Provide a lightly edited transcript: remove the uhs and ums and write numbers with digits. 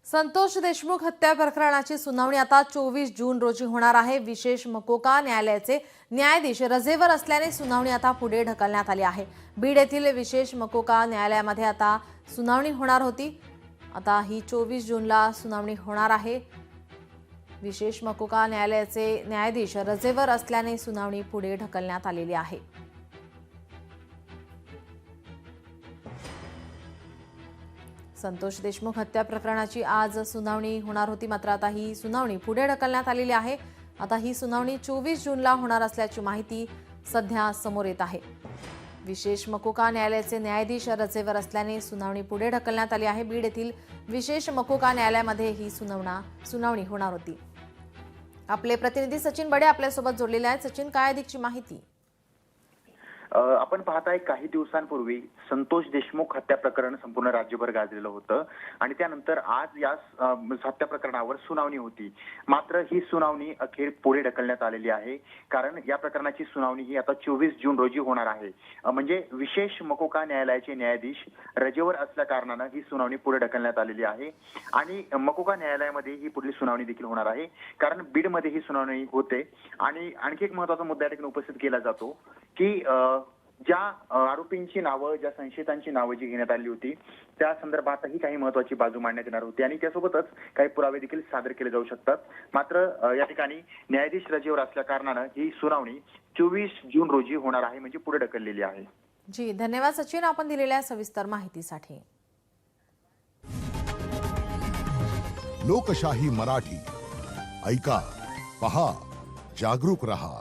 संतोष देशमुख हत्या प्रकरणाची सुनावणी आता 24 जून रोजी होणार आहे। विशेष मकोका न्यायालयाचे न्यायाधीश रजेवर असल्याने सुनावणी आता पुढे ढकलण्यात आली आहे। बीड येथील विशेष मकोका न्यायालयामध्ये आता सुनावणी होणार होती। आता ही 24 जूनला सुनावणी होणार आहे। विशेष मकोका न्यायालयाचे न्यायाधीश रजेवर असल्याने सुनावणी पुढे ढकलण्यात आलेली आहे। संतोष देशमुख हत्या प्रकरणाची आज सुनावणी होणार होती, मात्र आता ही सुनावणी पुढे ढकलण्यात आलेली आहे। आता ही सुनावणी 24 जूनला होणार असल्याची माहिती सध्या समोर येत आहे। विशेष मकोका न्यायालयाचे न्यायाधीश रजेवर असल्याने सुनावणी पुढे ढकलण्यात आली आहे। बीड येथील विशेष मकोका न्यायालयामध्ये ही सुनावणी होणार होती। आपले प्रतिनिधी सचिन बडे आपल्यासोबत जोडलेले आहेत। सचिन, काय अधिकची माहिती? आपण पाहताय काही दिवसांपूर्वी संतोष देशमुख हत्या प्रकरण संपूर्ण राज्यभर गाजलेलं होतं आणि त्यानंतर आज या हत्या प्रकरणावर सुनावणी होती। मात्र ही सुनावणी अखेर पुढे ढकलण्यात आलेली आहे, कारण या प्रकरणाची सुनावणी ही आता 24 जून रोजी होणार आहे। म्हणजे विशेष मकोका न्यायालयाचे न्यायाधीश रजेवर असल्या कारणानं ही सुनावणी पुढे ढकलण्यात आलेली आहे आणि मकोका न्यायालयामध्ये ही पुढली सुनावणी देखील होणार आहे, कारण बीडमध्ये ही सुनावणी होते। आणि आणखी एक महत्त्वाचा मुद्दा या ठिकाणी उपस्थित केला जातो की ज्या आरोपींची नावं, ज्या संशयितांची नावं जी घेण्यात आली होती त्या संदर्भातही काही महत्त्वाची बाजू मांडण्यात येणार होती आणि त्यासोबतच काही पुरावे देखील सादर केले जाऊ शकतात। मात्र या ठिकाणी न्यायाधीश रजेवर असल्या कारणानं ही सुनावणी 24 जून रोजी होणार आहे, म्हणजे पुढे ढकललेली आहे। जी, धन्यवाद सचिन, आपण दिलेल्या सविस्तर माहितीसाठी। लोकशाही मराठी ऐका, पहा, जागरूक रहा।